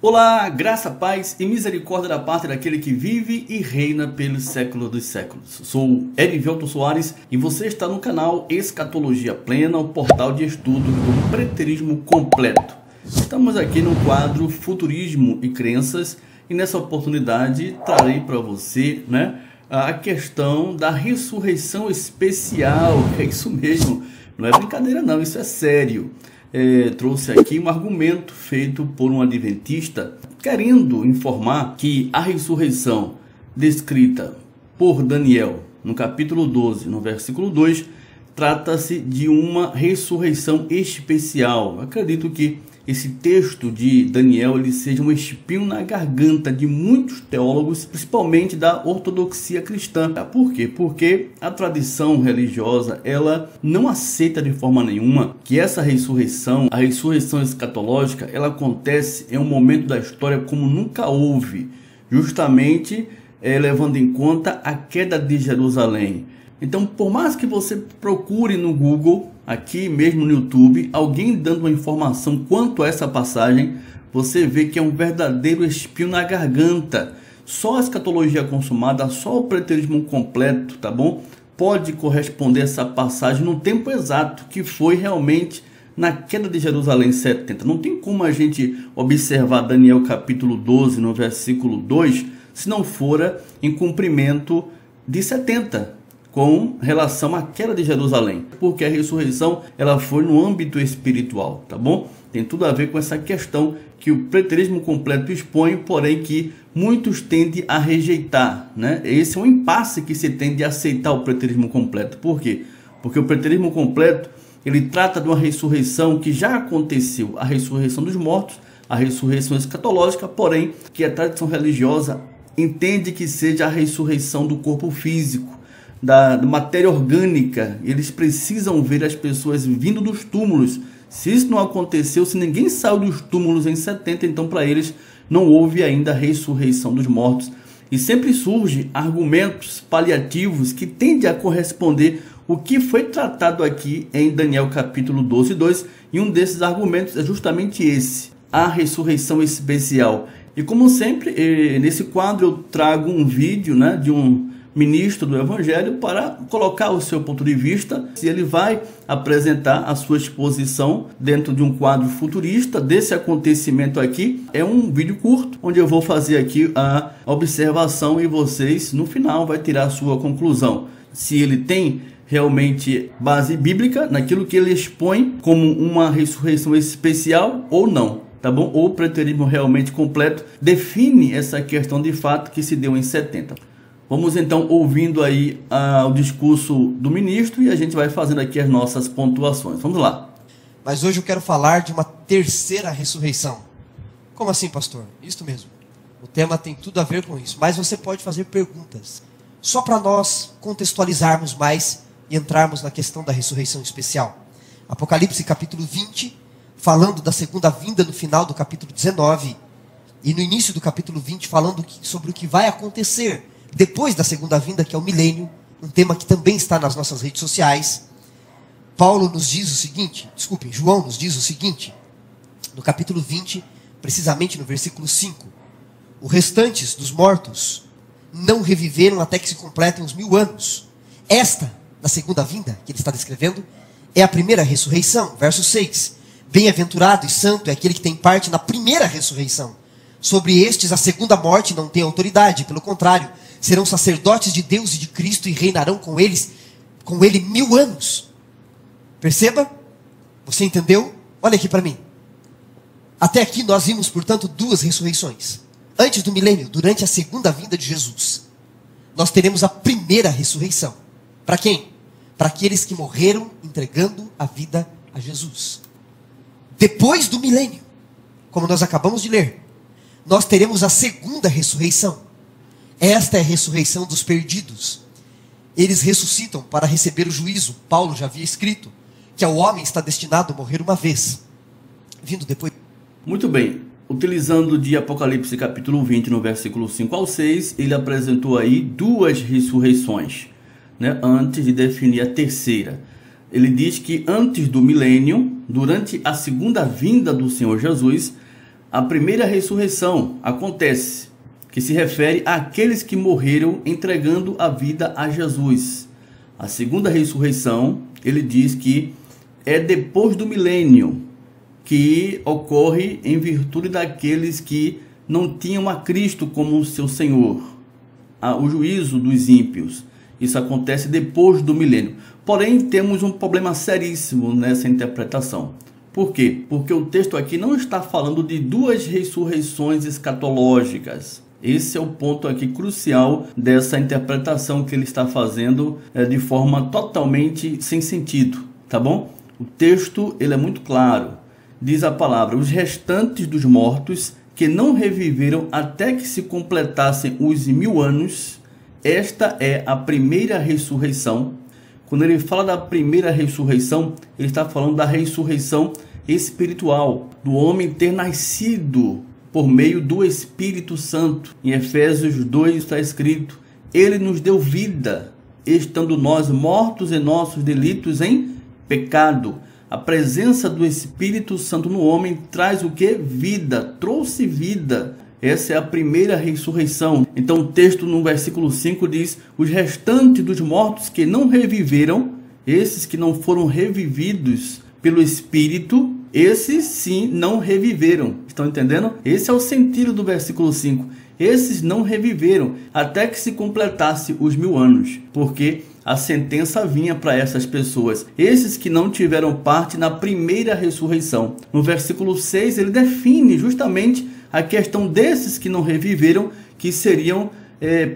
Olá, graça, paz e misericórdia da parte daquele que vive e reina pelos séculos dos séculos. Sou Erivelton Soares e você está no canal Escatologia Plena, o portal de estudo do preterismo completo. Estamos aqui no quadro Futurismo e Crenças e nessa oportunidade trarei para você, a questão da ressurreição especial. É isso mesmo, não é brincadeira não, isso é sério. Trouxe aqui um argumento feito por um adventista querendo informar que a ressurreição descrita por Daniel no capítulo 12, no versículo 2, trata-se de uma ressurreição especial. Eu acredito que esse texto de Daniel ele seja um espinho na garganta de muitos teólogos, principalmente da ortodoxia cristã. Por quê? Porque a tradição religiosa ela não aceita de forma nenhuma que essa ressurreição, a ressurreição escatológica, ela acontece em um momento da história como nunca houve, justamente levando em conta a queda de Jerusalém. Então, por mais que você procure no Google, aqui mesmo no YouTube, alguém dando uma informação quanto a essa passagem, você vê que é um verdadeiro espinho na garganta. Só a escatologia consumada, só o preterismo completo, tá bom? Pode corresponder a essa passagem no tempo exato, que foi realmente na queda de Jerusalém 70. Não tem como a gente observar Daniel capítulo 12, no versículo 2, se não for em cumprimento de 70. Com relação à queda de Jerusalém, porque a ressurreição ela foi no âmbito espiritual, tá bom? Tem tudo a ver com essa questão que o preterismo completo expõe, porém que muitos tendem a rejeitar, Esse é um impasse que se tende a aceitar o preterismo completo. Por quê? Porque o preterismo completo ele trata de uma ressurreição que já aconteceu, a ressurreição dos mortos, a ressurreição escatológica, porém que a tradição religiosa entende que seja a ressurreição do corpo físico, da matéria orgânica. Eles precisam ver as pessoas vindo dos túmulos. Se isso não aconteceu, se ninguém saiu dos túmulos em 70, então para eles não houve ainda a ressurreição dos mortos. E sempre surgem argumentos paliativos que tendem a corresponder o que foi tratado aqui em Daniel capítulo 12, 2, e um desses argumentos é justamente esse, a ressurreição especial. E como sempre, nesse quadro eu trago um vídeo de um ministro do Evangelho para colocar o seu ponto de vista, se ele vai apresentar a sua exposição dentro de um quadro futurista desse acontecimento aqui. É um vídeo curto, onde eu vou fazer aqui a observação e vocês, no final, vai tirar a sua conclusão. Se ele tem realmente base bíblica naquilo que ele expõe como uma ressurreição especial ou não, tá bom? Ou o preterismo realmente completo define essa questão de fato que se deu em 70. Vamos então ouvindo aí o discurso do ministro e a gente vai fazendo aqui as nossas pontuações. Vamos lá. Mas hoje eu quero falar de uma terceira ressurreição. Como assim, pastor? Isso mesmo. O tema tem tudo a ver com isso. Mas você pode fazer perguntas. Só para nós contextualizarmos mais e entrarmos na questão da ressurreição especial. Apocalipse capítulo 20, falando da segunda vinda no final do capítulo 19. E no início do capítulo 20, falando sobre o que vai acontecer depois da segunda vinda, que é o milênio, um tema que também está nas nossas redes sociais. João nos diz o seguinte, no capítulo 20, precisamente no versículo 5. Os restantes dos mortos não reviveram até que se completem os 1000 anos. Esta, da segunda vinda, que ele está descrevendo, é a primeira ressurreição. Verso 6. Bem-aventurado e santo é aquele que tem parte na primeira ressurreição. Sobre estes a segunda morte não tem autoridade, pelo contrário, serão sacerdotes de Deus e de Cristo e reinarão com ele 1000 anos. Perceba? Você entendeu? Olha aqui para mim. Até aqui nós vimos, portanto, duas ressurreições. Antes do milênio, durante a segunda vinda de Jesus, nós teremos a primeira ressurreição. Para quem? Para aqueles que morreram entregando a vida a Jesus. Depois do milênio, como nós acabamos de ler, nós teremos a segunda ressurreição. Esta é a ressurreição dos perdidos. Eles ressuscitam para receber o juízo. Paulo já havia escrito que o homem está destinado a morrer uma vez, vindo depois. Muito bem. Utilizando de Apocalipse capítulo 20, no versículo 5 ao 6, ele apresentou aí duas ressurreições, antes de definir a terceira. Ele diz que antes do milênio, durante a segunda vinda do Senhor Jesus, A primeira ressurreição acontece, que se refere àqueles que morreram entregando a vida a Jesus. A segunda ressurreição, ele diz que é depois do milênio, que ocorre em virtude daqueles que não tinham a Cristo como seu Senhor. O juízo dos ímpios. Isso acontece depois do milênio. Porém, temos um problema seríssimo nessa interpretação. Por quê? Porque o texto aqui não está falando de duas ressurreições escatológicas. Esse é o ponto aqui crucial dessa interpretação que ele está fazendo de forma totalmente sem sentido, tá bom? O texto ele é muito claro. Diz a palavra: os restantes dos mortos que não reviveram até que se completassem os 1000 anos, esta é a primeira ressurreição. Quando ele fala da primeira ressurreição, ele está falando da ressurreição espiritual, do homem ter nascido por meio do Espírito Santo. Em Efésios 2 está escrito: ele nos deu vida, estando nós mortos em nossos delitos em pecado. A presença do Espírito Santo no homem traz o que? Vida, trouxe vida. Essa é a primeira ressurreição. Então o texto no versículo 5 diz: os restantes dos mortos que não reviveram, esses que não foram revividos pelo Espírito, esses sim não reviveram. Estão entendendo? Esse é o sentido do versículo 5. Esses não reviveram até que se completasse os 1000 anos, porque a sentença vinha para essas pessoas, esses que não tiveram parte na primeira ressurreição. No versículo 6 ele define justamente a questão desses que não reviveram, que seriam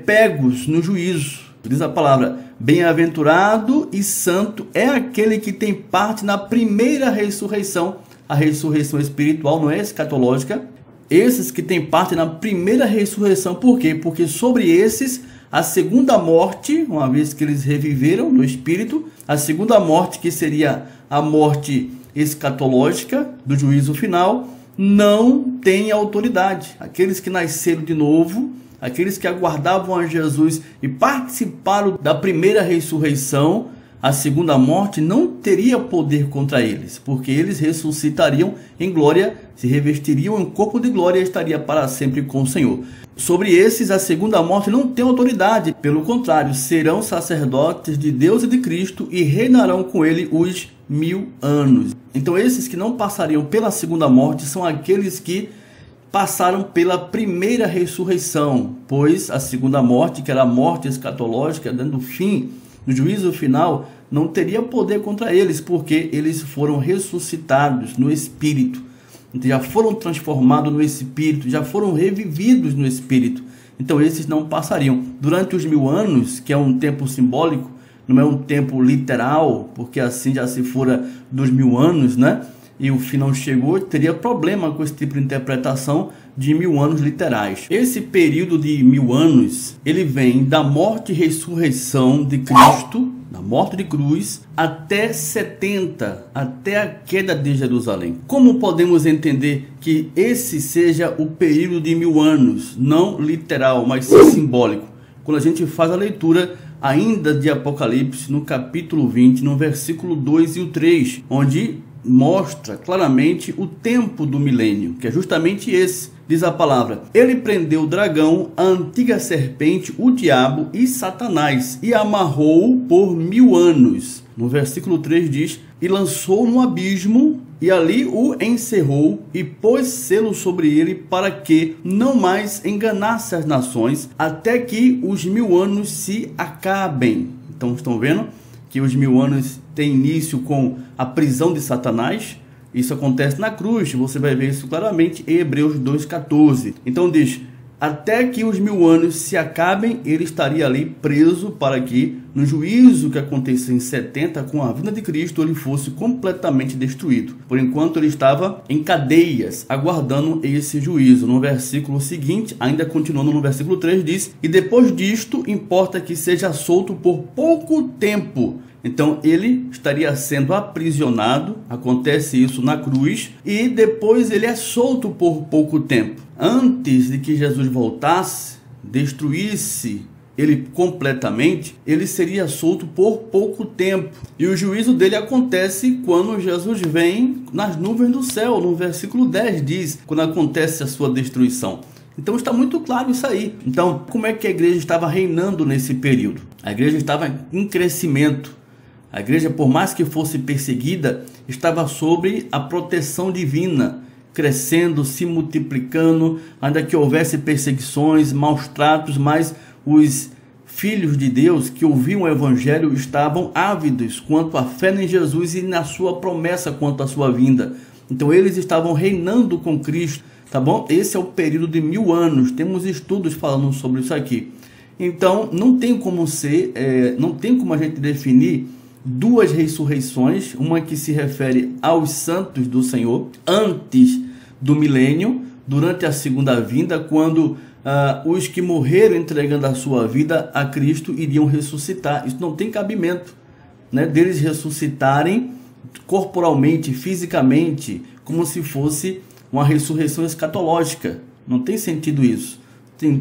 pegos no juízo. Diz a palavra: bem-aventurado e santo é aquele que tem parte na primeira ressurreição. A ressurreição espiritual não é escatológica. Esses que têm parte na primeira ressurreição. Por quê? Porque sobre esses a segunda morte, uma vez que eles reviveram no Espírito, a segunda morte, que seria a morte escatológica do juízo final, não tem autoridade. Aqueles que nasceram de novo, aqueles que aguardavam a Jesus e participaram da primeira ressurreição, a segunda morte não teria poder contra eles, porque eles ressuscitariam em glória, se revestiriam em corpo de glória e estaria para sempre com o Senhor. Sobre esses, a segunda morte não tem autoridade, pelo contrário, serão sacerdotes de Deus e de Cristo e reinarão com ele os 1000 anos. Então esses que não passariam pela segunda morte são aqueles que passaram pela primeira ressurreição, pois a segunda morte, que era a morte escatológica, dando o fim, no juízo final, não teria poder contra eles, porque eles foram ressuscitados no Espírito. Então, já foram transformados no Espírito, já foram revividos no Espírito. Então esses não passariam. Durante os 1000 anos, que é um tempo simbólico, não é um tempo literal, porque assim já se fora dos 1000 anos, né? E o fim não chegou, teria problema com esse tipo de interpretação de 1000 anos literais. Esse período de 1000 anos, ele vem da morte e ressurreição de Cristo, da morte de cruz, até 70, até a queda de Jerusalém. Como podemos entender que esse seja o período de 1000 anos, não literal, mas sim simbólico? Quando a gente faz a leitura ainda de Apocalipse, no capítulo 20, no versículo 2 e o 3, onde mostra claramente o tempo do milênio, que é justamente esse. Diz a palavra: ele prendeu o dragão, a antiga serpente, o diabo e Satanás, e amarrou-o por 1000 anos. No versículo 3 diz: e lançou no abismo, e ali o encerrou, e pôs selo sobre ele, para que não mais enganasse as nações, até que os 1000 anos se acabem. Então estão vendo que os 1000 anos têm início com a prisão de Satanás. Isso acontece na cruz, você vai ver isso claramente em Hebreus 2,14. Então diz: até que os 1000 anos se acabem, ele estaria ali preso, para que no juízo que aconteceu em 70, com a vinda de Cristo, ele fosse completamente destruído. Por enquanto ele estava em cadeias, aguardando esse juízo. No versículo seguinte, ainda continuando no versículo 3, diz: e depois disto, importa que seja solto por pouco tempo. Então ele estaria sendo aprisionado, acontece isso na cruz, e depois ele é solto por pouco tempo. Antes de que Jesus voltasse, destruísse ele completamente, ele seria solto por pouco tempo. E o juízo dele acontece quando Jesus vem nas nuvens do céu. No versículo 10 diz, quando acontece a sua destruição. Então está muito claro isso aí. Então, como é que a igreja estava reinando nesse período? A igreja estava em crescimento. A igreja, por mais que fosse perseguida, estava sob a proteção divina, crescendo, se multiplicando, ainda que houvesse perseguições, maus tratos, mas os filhos de Deus que ouviam o evangelho estavam ávidos quanto à fé em Jesus e na sua promessa quanto à sua vinda. Então eles estavam reinando com Cristo, tá bom? Esse é o período de 1000 anos, temos estudos falando sobre isso aqui. Então não tem como não tem como a gente definir duas ressurreições, uma que se refere aos santos do Senhor antes do milênio, durante a segunda vinda, quando os que morreram entregando a sua vida a Cristo iriam ressuscitar. Isso não tem cabimento, né, deles ressuscitarem corporalmente, fisicamente, como se fosse uma ressurreição escatológica. Não tem sentido isso.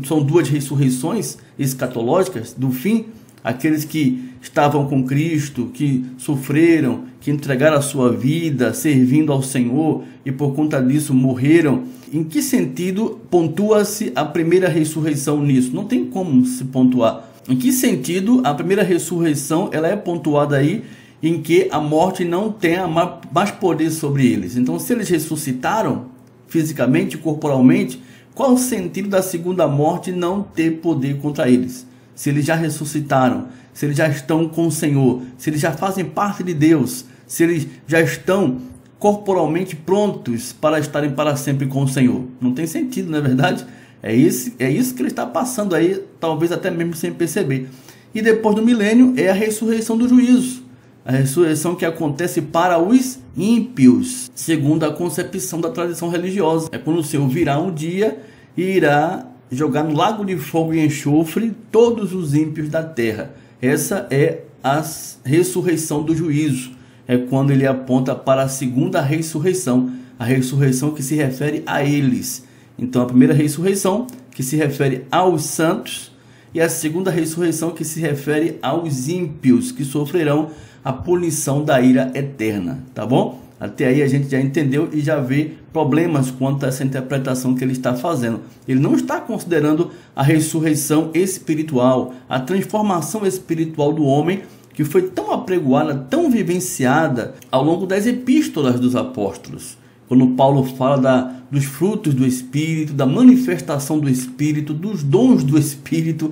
São duas ressurreições escatológicas do fim, aqueles que estavam com Cristo, que sofreram, que entregaram a sua vida servindo ao Senhor e por conta disso morreram. Em que sentido pontua-se a primeira ressurreição nisso? Não tem como se pontuar. Em que sentido a primeira ressurreição ela é pontuada aí em que a morte não tenha mais poder sobre eles? Então, se eles ressuscitaram fisicamente, corporalmente, qual o sentido da segunda morte não ter poder contra eles? Se eles já ressuscitaram, se eles já estão com o Senhor, se eles já fazem parte de Deus, se eles já estão corporalmente prontos para estarem para sempre com o Senhor. Não tem sentido, não é verdade? É isso que ele está passando aí, talvez até mesmo sem perceber. E depois do milênio é a ressurreição do juízo. A ressurreição que acontece para os ímpios, segundo a concepção da tradição religiosa. É quando o Senhor virá um dia e irá jogar no lago de fogo e enxofre todos os ímpios da terra. Essa é a ressurreição do juízo. É quando ele aponta para a segunda ressurreição, a ressurreição que se refere a eles. Então, a primeira ressurreição que se refere aos santos e a segunda ressurreição que se refere aos ímpios que sofrerão a punição da ira eterna, tá bom? Até aí a gente já entendeu e já vê problemas quanto a essa interpretação que ele está fazendo. Ele não está considerando a ressurreição espiritual, a transformação espiritual do homem, que foi tão apregoada, tão vivenciada ao longo das epístolas dos apóstolos. Quando Paulo fala dos frutos do Espírito, da manifestação do Espírito, dos dons do Espírito,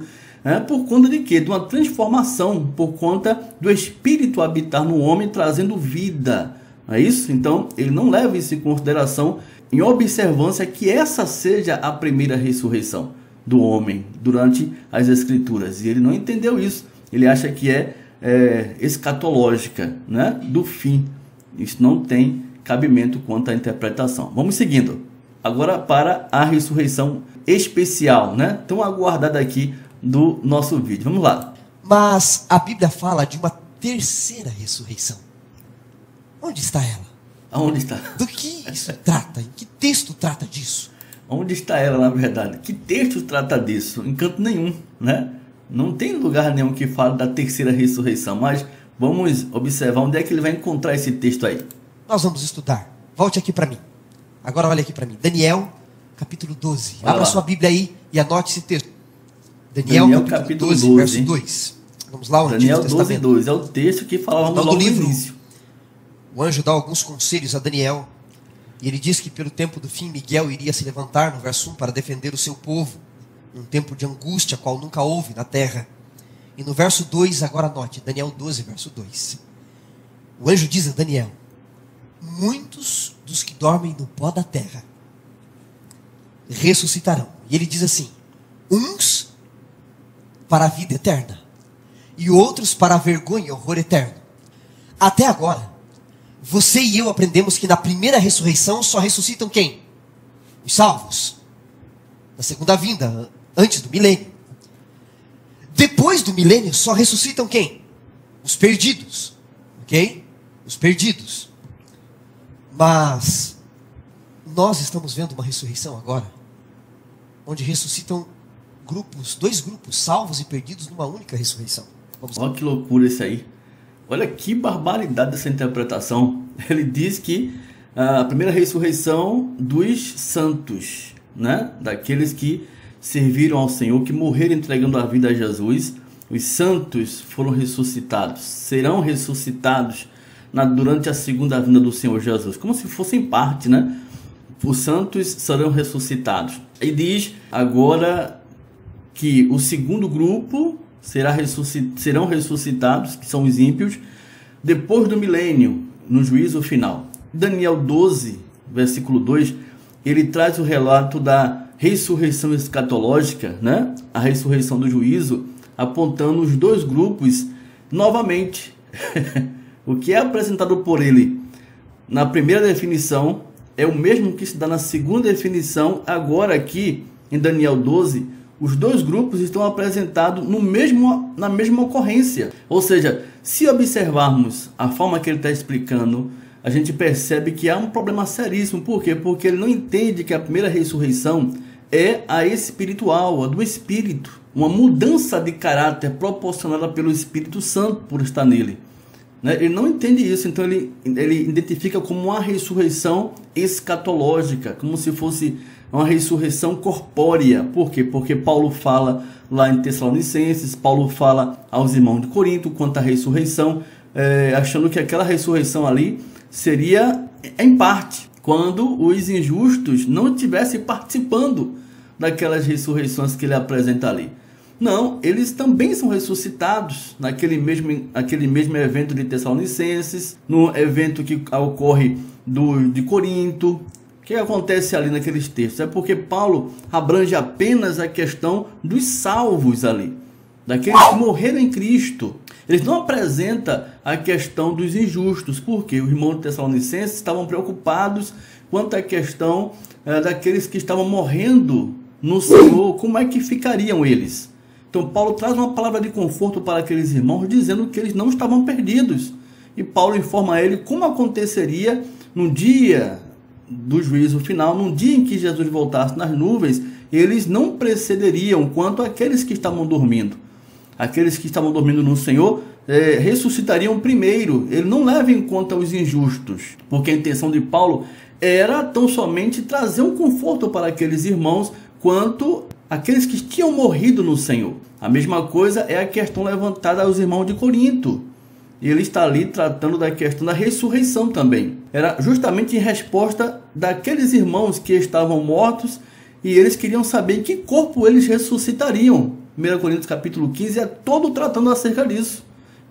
por conta de quê? De uma transformação, por conta do Espírito habitar no homem, trazendo vida. Não é isso? Então, ele não leva isso em consideração, em observância que essa seja a primeira ressurreição do homem durante as Escrituras. E ele não entendeu isso. Ele acha que é escatológica, né? Do fim. Isso não tem cabimento quanto à interpretação. Vamos seguindo. Agora para a ressurreição especial, né? Tão aguardada aqui do nosso vídeo. Vamos lá. Mas a Bíblia fala de uma terceira ressurreição. Onde está ela? Aonde está? Do que isso trata? Em que texto trata disso? Onde está ela, na verdade? Que texto trata disso? Em canto nenhum, né? Não tem lugar nenhum que fale da terceira ressurreição, mas vamos observar onde é que ele vai encontrar esse texto aí. Nós vamos estudar. Volte aqui para mim. Agora olha aqui para mim. Daniel, capítulo 12. Abra sua Bíblia aí e anote esse texto. Daniel capítulo 12, verso 2. Vamos lá, o Daniel 12, 2. É o texto que falávamos logo no início. O anjo dá alguns conselhos a Daniel. E ele diz que pelo tempo do fim, Miguel iria se levantar, no verso 1, para defender o seu povo. Num tempo de angústia, qual nunca houve na terra. E no verso 2, agora anote, Daniel 12, verso 2. O anjo diz a Daniel: muitos dos que dormem no pó da terra ressuscitarão. E ele diz assim: uns para a vida eterna, e outros para a vergonha e horror eterno. Até agora, você e eu aprendemos que na primeira ressurreição só ressuscitam quem? Os salvos. Na segunda vinda, antes do milênio. Depois do milênio, só ressuscitam quem? Os perdidos. Ok? Os perdidos. Mas nós estamos vendo uma ressurreição agora, onde ressuscitam grupos, dois grupos, salvos e perdidos, numa única ressurreição. Olha que loucura isso aí. Olha que barbaridade dessa interpretação. Ele diz que a primeira ressurreição dos santos, né? Daqueles que serviram ao Senhor, que morreram entregando a vida a Jesus. Os santos foram ressuscitados, serão ressuscitados durante a segunda vinda do Senhor Jesus, como se fossem parte, né? Os santos serão ressuscitados. E diz agora que o segundo grupo serão ressuscitados, que são os ímpios, depois do milênio, no juízo final. Daniel 12, versículo 2, ele traz o relato da ressurreição escatológica, né? A ressurreição do juízo, apontando os dois grupos novamente. O que é apresentado por ele na primeira definição é o mesmo que se dá na segunda definição. Agora aqui, em Daniel 12, os dois grupos estão apresentados na mesma ocorrência. Ou seja, se observarmos a forma que ele está explicando, a gente percebe que há um problema seríssimo. Por quê? Porque ele não entende que a primeira ressurreição é a espiritual, a do Espírito. Uma mudança de caráter proporcionada pelo Espírito Santo por estar nele. Ele não entende isso, então ele identifica como uma ressurreição escatológica, como se fosse uma ressurreição corpórea. Por quê? Porque Paulo fala lá em Tessalonicenses, Paulo fala aos irmãos de Corinto quanto à ressurreição, achando que aquela ressurreição ali seria em parte, quando os injustos não estivessem participando daquelas ressurreições que ele apresenta ali. Não, eles também são ressuscitados naquele mesmo evento de Tessalonicenses, no evento que ocorre de Corinto. O que acontece ali naqueles textos? É porque Paulo abrange apenas a questão dos salvos ali, daqueles que morreram em Cristo. Ele não apresenta a questão dos injustos, porque os irmãos de Tessalonicenses estavam preocupados quanto à questão daqueles que estavam morrendo no Senhor, como é que ficariam eles? Então Paulo traz uma palavra de conforto para aqueles irmãos, dizendo que eles não estavam perdidos. E Paulo informa a ele como aconteceria no dia do juízo final, no dia em que Jesus voltasse nas nuvens, eles não precederiam quanto aqueles que estavam dormindo. Aqueles que estavam dormindo no Senhor ressuscitariam primeiro. Ele não leva em conta os injustos, porque a intenção de Paulo era tão somente trazer um conforto para aqueles irmãos quanto aqueles que tinham morrido no Senhor. A mesma coisa é a questão levantada aos irmãos de Corinto. Ele está ali tratando da questão da ressurreição também. Era justamente em resposta daqueles irmãos que estavam mortos e eles queriam saber em que corpo eles ressuscitariam. 1 Coríntios capítulo 15 é todo tratando acerca disso.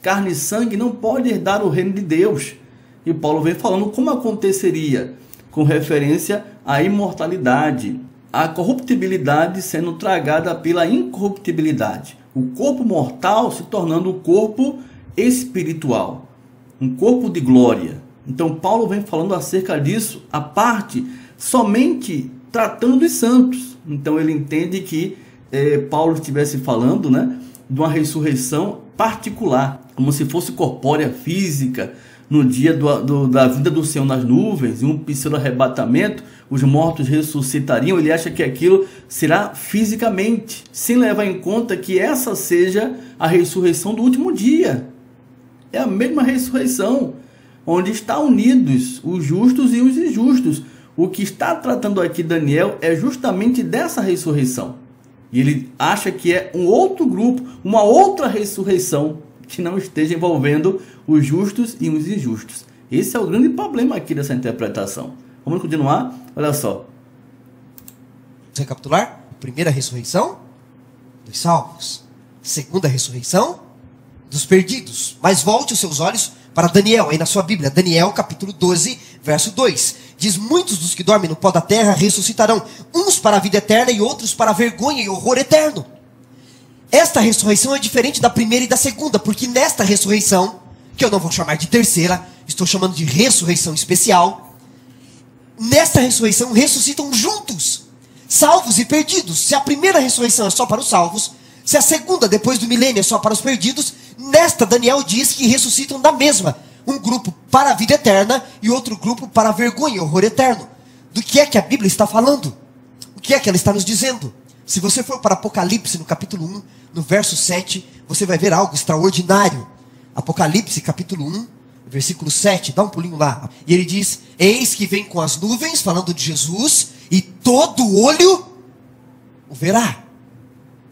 Carne e sangue não pode herdar o reino de Deus. E Paulo vem falando como aconteceria, com referência à imortalidade, a corruptibilidade sendo tragada pela incorruptibilidade. O corpo mortal se tornando o corpo espiritual, um corpo de glória. Então Paulo vem falando acerca disso, a parte somente tratando dos santos. Então ele entende que Paulo estivesse falando, né, de uma ressurreição particular, como se fosse corpórea, física, no dia da vida do Senhor nas nuvens, em um pseudo-arrebatamento, os mortos ressuscitariam. Ele acha que aquilo será fisicamente, sem levar em conta que essa seja a ressurreição do último dia. É a mesma ressurreição, onde estão unidos os justos e os injustos. O que está tratando aqui Daniel é justamente dessa ressurreição. E ele acha que é um outro grupo, uma outra ressurreição, que não esteja envolvendo os justos e os injustos. Esse é o grande problema aqui dessa interpretação. Vamos continuar? Olha só. Vamos recapitular? Primeira ressurreição dos salvos. Segunda ressurreição dos perdidos. Mas volte os seus olhos para Daniel, aí na sua Bíblia. Daniel capítulo 12, verso 2. Diz: muitos dos que dormem no pó da terra ressuscitarão, uns para a vida eterna e outros para a vergonha e horror eterno. Esta ressurreição é diferente da primeira e da segunda, porque nesta ressurreição, que eu não vou chamar de terceira, estou chamando de ressurreição especial, nesta ressurreição ressuscitam juntos, salvos e perdidos. Se a primeira ressurreição é só para os salvos, se a segunda, depois do milênio, é só para os perdidos, nesta Daniel diz que ressuscitam da mesma, um grupo para a vida eterna e outro grupo para a vergonha e horror eterno. Do que é que a Bíblia está falando? O que é que ela está nos dizendo? Se você for para Apocalipse, no capítulo 1, no verso 7, você vai ver algo extraordinário. Apocalipse, capítulo 1, versículo 7, dá um pulinho lá. E ele diz: eis que vem com as nuvens, falando de Jesus, e todo olho o verá.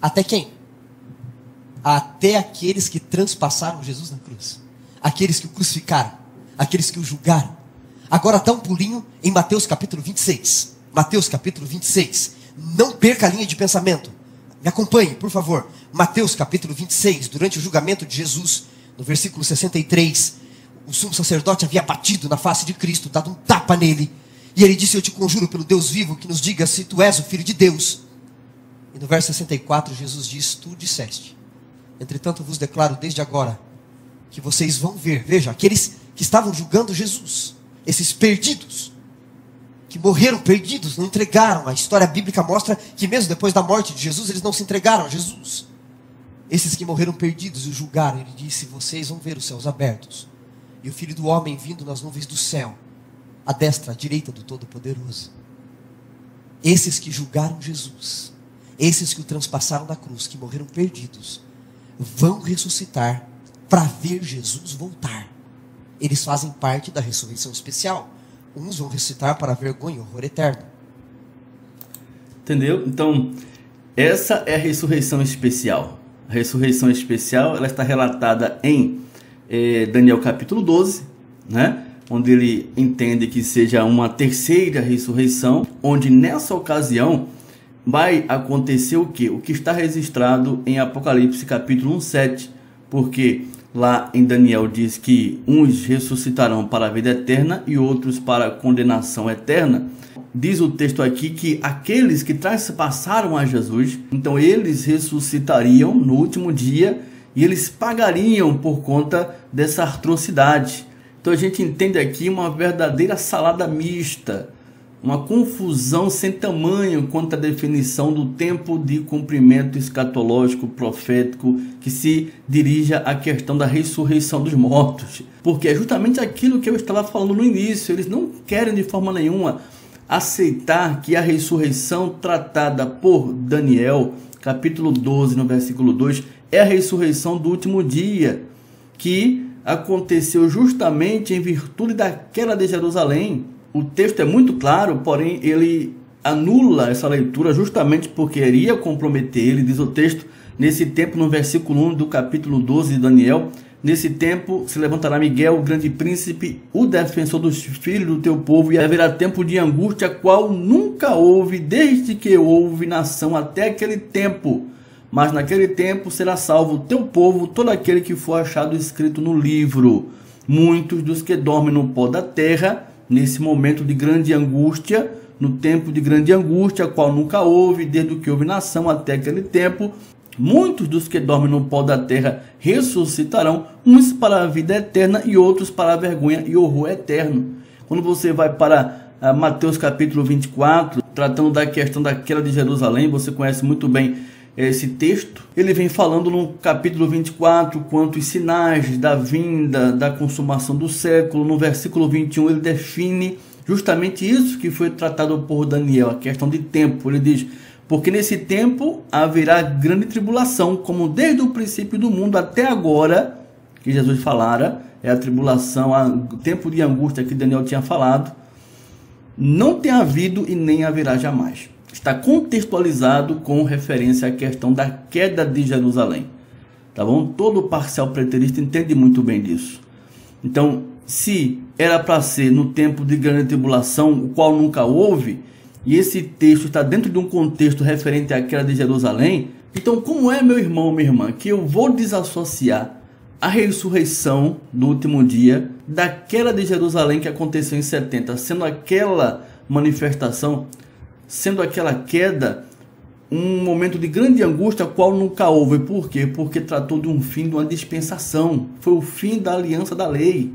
Até quem? Até aqueles que transpassaram Jesus na cruz. Aqueles que o crucificaram. Aqueles que o julgaram. Agora dá um pulinho em Mateus capítulo 26. Mateus capítulo 26. Não perca a linha de pensamento. Me acompanhe, por favor. Mateus capítulo 26. Durante o julgamento de Jesus, no versículo 63, o sumo sacerdote havia batido na face de Cristo, dado um tapa nele. E ele disse: eu te conjuro pelo Deus vivo que nos diga se tu és o Filho de Deus. E no verso 64 Jesus diz: tu disseste. Entretanto vos declaro desde agora que vocês vão ver. Veja, aqueles que estavam julgando Jesus, esses perdidos, que morreram perdidos, não entregaram. A história bíblica mostra que mesmo depois da morte de Jesus, eles não se entregaram a Jesus. Esses que morreram perdidos e o julgaram, ele disse: vocês vão ver os céus abertos e o Filho do Homem vindo nas nuvens do céu, à destra, à direita do Todo-Poderoso. Esses que julgaram Jesus, esses que o transpassaram na cruz, que morreram perdidos, vão ressuscitar para ver Jesus voltar. Eles fazem parte da ressurreição especial. Uns vão ressuscitar para a vergonha e horror eterno. Entendeu? Então, essa é a ressurreição especial. A ressurreição especial, ela está relatada em Daniel capítulo 12, né? Onde ele entende que seja uma terceira ressurreição, onde nessa ocasião vai acontecer o quê? O que está registrado em Apocalipse capítulo 1:7, porque lá em Daniel diz que uns ressuscitarão para a vida eterna e outros para a condenação eterna. Diz o texto aqui que aqueles que transpassaram a Jesus, então eles ressuscitariam no último dia e eles pagariam por conta dessa atrocidade. Então a gente entende aqui uma verdadeira salada mista, uma confusão sem tamanho quanto à definição do tempo de cumprimento escatológico profético que se dirige à questão da ressurreição dos mortos. Porque é justamente aquilo que eu estava falando no início. Eles não querem de forma nenhuma aceitar que a ressurreição tratada por Daniel, capítulo 12, no versículo 2, é a ressurreição do último dia, que aconteceu justamente em virtude da queda de Jerusalém. O texto é muito claro, porém ele anula essa leitura justamente porque iria comprometer ele. Diz o texto, nesse tempo, no versículo 1 do capítulo 12 de Daniel: nesse tempo se levantará Miguel, o grande príncipe, o defensor dos filhos do teu povo, e haverá tempo de angústia, qual nunca houve, desde que houve nação até aquele tempo. Mas naquele tempo será salvo o teu povo, todo aquele que for achado escrito no livro. Muitos dos que dormem no pó da terra, nesse momento de grande angústia, no tempo de grande angústia, qual nunca houve, desde que houve nação até aquele tempo, muitos dos que dormem no pó da terra ressuscitarão, uns para a vida eterna e outros para a vergonha e horror eterno. Quando você vai para Mateus capítulo 24, tratando da questão da queda de Jerusalém, você conhece muito bem esse texto. Ele vem falando no capítulo 24 quanto os sinais da vinda, da consumação do século. No versículo 21 ele define justamente isso que foi tratado por Daniel, a questão de tempo. Ele diz: porque nesse tempo haverá grande tribulação, como desde o princípio do mundo até agora, que Jesus falara, é a tribulação, o tempo de angústia que Daniel tinha falado, não tem havido e nem haverá jamais. Está contextualizado com referência à questão da queda de Jerusalém. Tá bom? Todo parcial preterista entende muito bem disso. Então, se era para ser no tempo de grande tribulação, o qual nunca houve, e esse texto está dentro de um contexto referente à queda de Jerusalém, então como é, meu irmão, minha irmã, que eu vou desassociar a ressurreição do último dia da queda de Jerusalém que aconteceu em 70, sendo aquela manifestação, sendo aquela queda um momento de grande angústia, qual nunca houve. Por quê? Porque tratou de um fim de uma dispensação. Foi o fim da aliança da lei.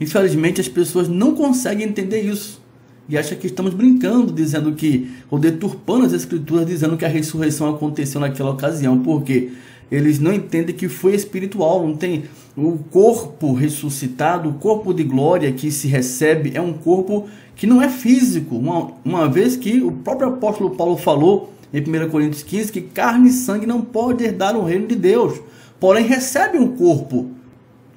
Infelizmente, as pessoas não conseguem entender isso. E acham que estamos brincando, dizendo que, ou deturpando as escrituras, dizendo que a ressurreição aconteceu naquela ocasião. Por quê? Eles não entendem que foi espiritual. Não tem o corpo ressuscitado, o corpo de glória que se recebe, é um corpo que não é físico, uma vez que o próprio apóstolo Paulo falou em 1 Coríntios 15, que carne e sangue não pode herdar o reino de Deus, porém recebe um corpo,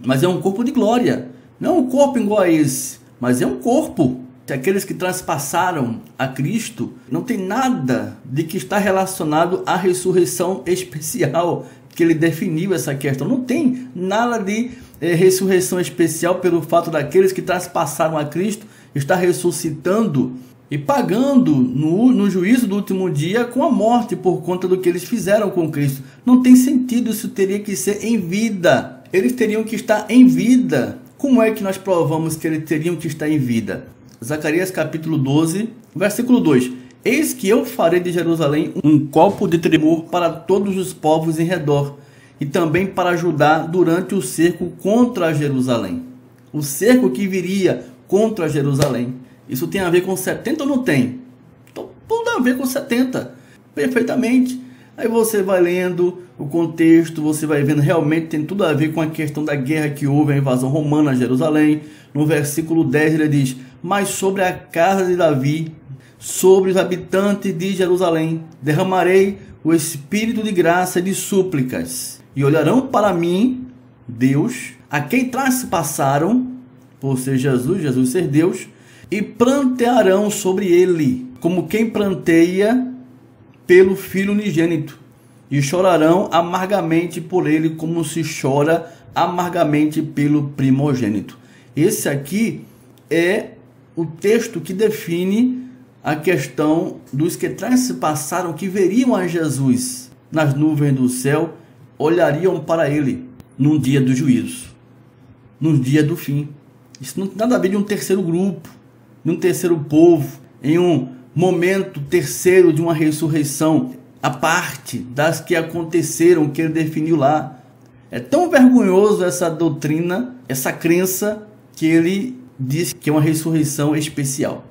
mas é um corpo de glória, não é um corpo igual a esse, mas é um corpo. Aqueles que transpassaram a Cristo, não tem nada de que está relacionado à ressurreição especial, que ele definiu essa questão. Não tem nada de ressurreição especial pelo fato daqueles que transpassaram a Cristo estar ressuscitando e pagando no juízo do último dia com a morte por conta do que eles fizeram com Cristo. Não tem sentido, isso teria que ser em vida. Eles teriam que estar em vida. Como é que nós provamos que eles teriam que estar em vida? Zacarias capítulo 12, versículo 2. Eis que eu farei de Jerusalém um copo de tremor para todos os povos em redor, e também para Judá durante o cerco contra Jerusalém. O cerco que viria contra Jerusalém. Isso tem a ver com 70 ou não tem? Então, tudo a ver com 70. Perfeitamente. Aí você vai lendo o contexto, você vai vendo, realmente tem tudo a ver com a questão da guerra que houve, a invasão romana a Jerusalém. No versículo 10 ele diz: mas sobre a casa de Davi, sobre os habitantes de Jerusalém, derramarei o espírito de graça e de súplicas, e olharão para mim, Deus, a quem traspassaram, por ser Jesus ser Deus, e plantearão sobre ele, como quem planteia pelo filho unigênito, e chorarão amargamente por ele, como se chora amargamente pelo primogênito. Esse aqui é o texto que define a questão dos que transpassaram, que veriam a Jesus nas nuvens do céu, olhariam para ele num dia do juízo, num dia do fim. Isso não tem nada a ver de um terceiro grupo, de um terceiro povo, em um momento terceiro de uma ressurreição, a parte das que aconteceram, que ele definiu lá. É tão vergonhoso essa doutrina, essa crença, que ele diz que é uma ressurreição especial.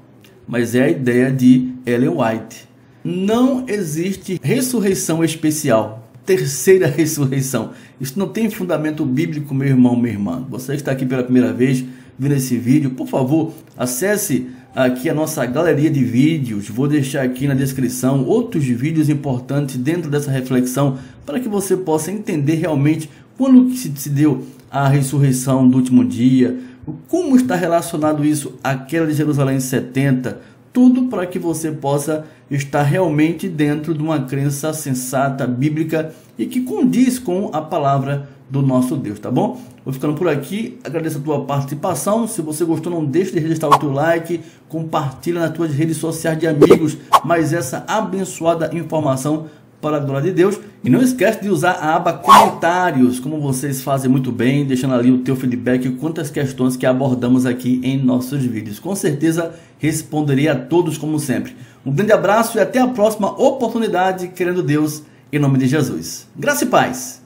Mas é a ideia de Ellen White. Não existe ressurreição especial, terceira ressurreição. Isso não tem fundamento bíblico, meu irmão, minha irmã. Você que está aqui pela primeira vez vendo esse vídeo, por favor, acesse aqui a nossa galeria de vídeos. Vou deixar aqui na descrição outros vídeos importantes dentro dessa reflexão, para que você possa entender realmente quando que se deu a ressurreição do último dia, como está relacionado isso àquela de Jerusalém 70, tudo para que você possa estar realmente dentro de uma crença sensata, bíblica, e que condiz com a palavra do nosso Deus, tá bom? Vou ficando por aqui, agradeço a tua participação. Se você gostou, não deixe de registrar o teu like, compartilha nas tuas redes sociais de amigos mais essa abençoada informação para a glória de Deus. E não esquece de usar a aba comentários, como vocês fazem muito bem, deixando ali o teu feedback quanto às questões que abordamos aqui em nossos vídeos. Com certeza responderei a todos como sempre. Um grande abraço e até a próxima oportunidade, querendo Deus, em nome de Jesus. Graça e paz!